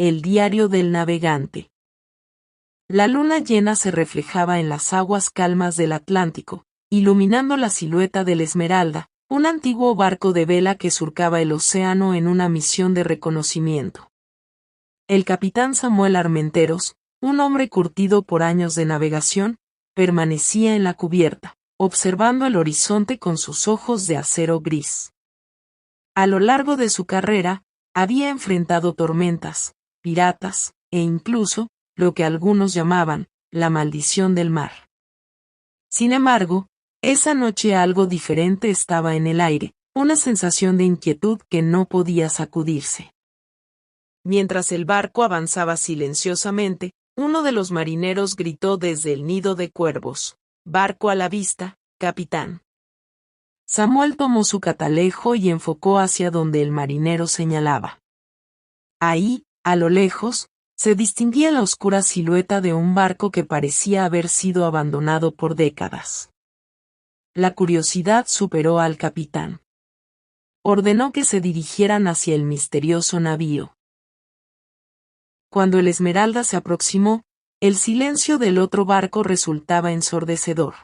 el diario del navegante. La luna llena se reflejaba en las aguas calmas del Atlántico, iluminando la silueta del Esmeralda, un antiguo barco de vela que surcaba el océano en una misión de reconocimiento. El capitán Samuel Armenteros, un hombre curtido por años de navegación, permanecía en la cubierta, observando el horizonte con sus ojos de acero gris. A lo largo de su carrera, había enfrentado tormentas, piratas, e incluso, lo que algunos llamaban, la maldición del mar. Sin embargo, esa noche algo diferente estaba en el aire, una sensación de inquietud que no podía sacudirse. Mientras el barco avanzaba silenciosamente, uno de los marineros gritó desde el nido de cuervos: «Barco a la vista, capitán». Samuel tomó su catalejo y enfocó hacia donde el marinero señalaba. Ahí, a lo lejos, se distinguía la oscura silueta de un barco que parecía haber sido abandonado por décadas. La curiosidad superó al capitán. Ordenó que se dirigieran hacia el misterioso navío. Cuando el Esmeralda se aproximó, el silencio del otro barco resultaba ensordecedor.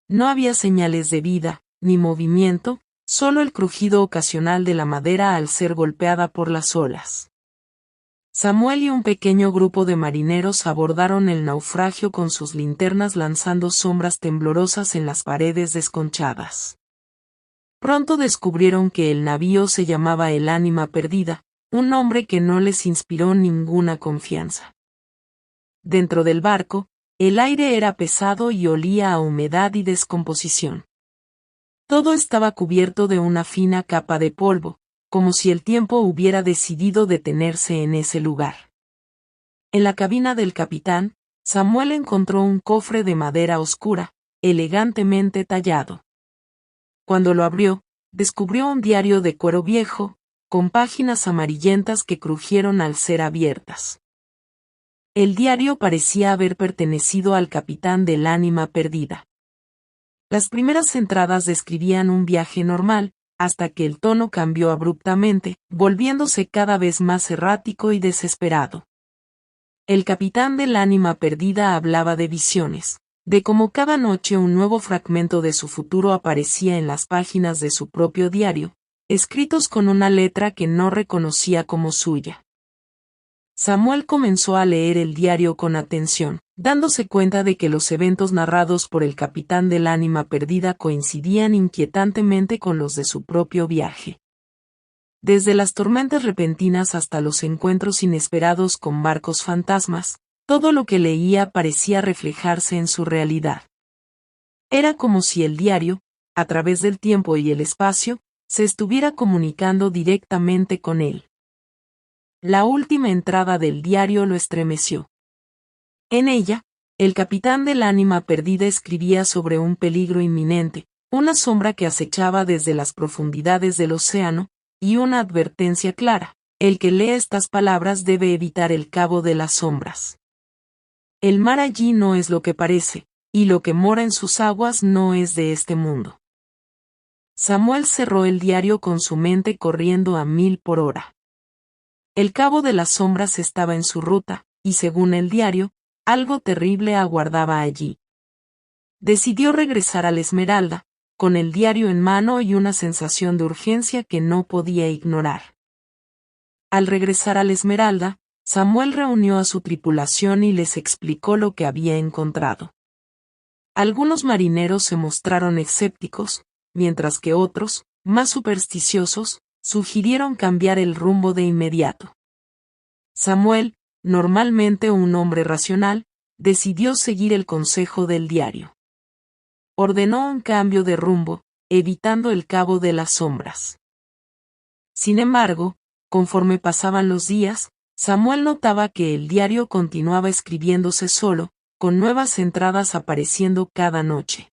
No había señales de vida, ni movimiento, solo el crujido ocasional de la madera al ser golpeada por las olas. Samuel y un pequeño grupo de marineros abordaron el naufragio con sus linternas lanzando sombras temblorosas en las paredes desconchadas. Pronto descubrieron que el navío se llamaba el Ánima Perdida, un nombre que no les inspiró ninguna confianza. Dentro del barco, el aire era pesado y olía a humedad y descomposición. Todo estaba cubierto de una fina capa de polvo, como si el tiempo hubiera decidido detenerse en ese lugar. En la cabina del capitán, Samuel encontró un cofre de madera oscura, elegantemente tallado. Cuando lo abrió, descubrió un diario de cuero viejo, con páginas amarillentas que crujieron al ser abiertas. El diario parecía haber pertenecido al capitán del Ánima Perdida. Las primeras entradas describían un viaje normal, hasta que el tono cambió abruptamente, volviéndose cada vez más errático y desesperado. El capitán del Ánima Perdida hablaba de visiones, de cómo cada noche un nuevo fragmento de su futuro aparecía en las páginas de su propio diario, escritos con una letra que no reconocía como suya. Samuel comenzó a leer el diario con atención, dándose cuenta de que los eventos narrados por el capitán del Ánima Perdida coincidían inquietantemente con los de su propio viaje. Desde las tormentas repentinas hasta los encuentros inesperados con barcos fantasmas, todo lo que leía parecía reflejarse en su realidad. Era como si el diario, a través del tiempo y el espacio, se estuviera comunicando directamente con él. La última entrada del diario lo estremeció. En ella, el capitán del Ánima Perdida escribía sobre un peligro inminente, una sombra que acechaba desde las profundidades del océano, y una advertencia clara: el que lee estas palabras debe evitar el cabo de las sombras. El mar allí no es lo que parece, y lo que mora en sus aguas no es de este mundo. Samuel cerró el diario con su mente corriendo a 1000 por hora. El cabo de las sombras estaba en su ruta, y según el diario, algo terrible aguardaba allí. Decidió regresar al Esmeralda, con el diario en mano y una sensación de urgencia que no podía ignorar. Al regresar al Esmeralda, Samuel reunió a su tripulación y les explicó lo que había encontrado. Algunos marineros se mostraron escépticos, mientras que otros, más supersticiosos, sugirieron cambiar el rumbo de inmediato. Samuel, normalmente un hombre racional, decidió seguir el consejo del diario. Ordenó un cambio de rumbo, evitando el cabo de las sombras. Sin embargo, conforme pasaban los días, Samuel notaba que el diario continuaba escribiéndose solo, con nuevas entradas apareciendo cada noche.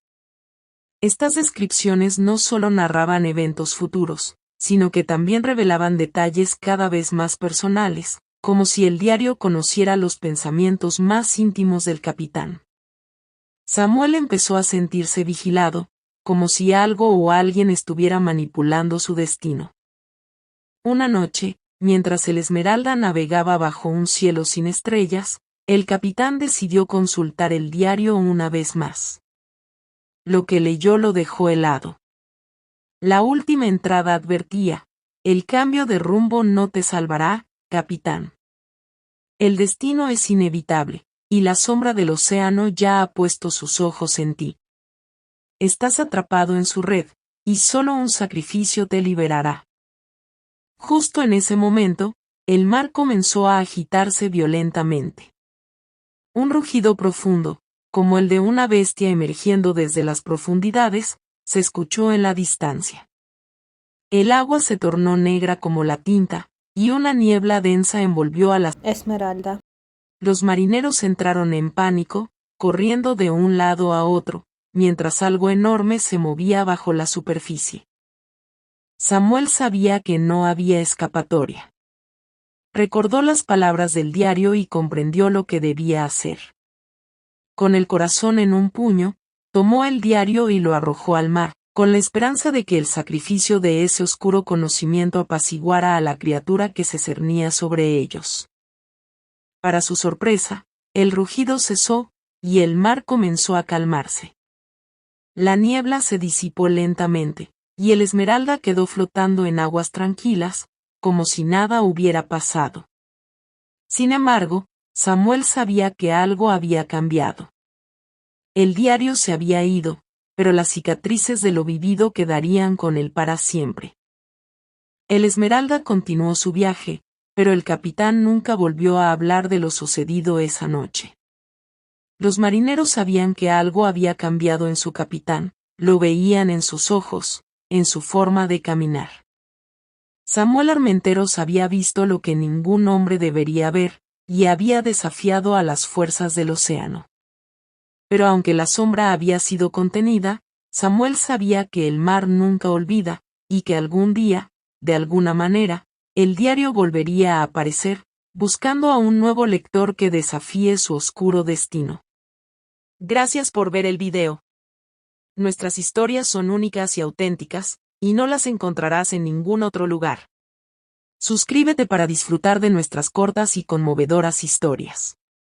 Estas descripciones no solo narraban eventos futuros, sino que también revelaban detalles cada vez más personales, como si el diario conociera los pensamientos más íntimos del capitán. Samuel empezó a sentirse vigilado, como si algo o alguien estuviera manipulando su destino. Una noche, mientras el Esmeralda navegaba bajo un cielo sin estrellas, el capitán decidió consultar el diario una vez más. Lo que leyó lo dejó helado. La última entrada advertía: el cambio de rumbo no te salvará, capitán. El destino es inevitable, y la sombra del océano ya ha puesto sus ojos en ti. Estás atrapado en su red, y solo un sacrificio te liberará. Justo en ese momento, el mar comenzó a agitarse violentamente. Un rugido profundo, como el de una bestia emergiendo desde las profundidades, se escuchó en la distancia. El agua se tornó negra como la tinta, y una niebla densa envolvió a la Esmeralda. Los marineros entraron en pánico, corriendo de un lado a otro, mientras algo enorme se movía bajo la superficie. Samuel sabía que no había escapatoria. Recordó las palabras del diario y comprendió lo que debía hacer. Con el corazón en un puño, tomó el diario y lo arrojó al mar, con la esperanza de que el sacrificio de ese oscuro conocimiento apaciguara a la criatura que se cernía sobre ellos. Para su sorpresa, el rugido cesó, y el mar comenzó a calmarse. La niebla se disipó lentamente, y el Esmeralda quedó flotando en aguas tranquilas, como si nada hubiera pasado. Sin embargo, Samuel sabía que algo había cambiado. El diario se había ido, pero las cicatrices de lo vivido quedarían con él para siempre. El Esmeralda continuó su viaje, pero el capitán nunca volvió a hablar de lo sucedido esa noche. Los marineros sabían que algo había cambiado en su capitán, lo veían en sus ojos, en su forma de caminar. Samuel Armenteros había visto lo que ningún hombre debería ver, y había desafiado a las fuerzas del océano. Pero aunque la sombra había sido contenida, Samuel sabía que el mar nunca olvida, y que algún día, de alguna manera, el diario volvería a aparecer, buscando a un nuevo lector que desafíe su oscuro destino. Gracias por ver el video. Nuestras historias son únicas y auténticas, y no las encontrarás en ningún otro lugar. Suscríbete para disfrutar de nuestras cortas y conmovedoras historias.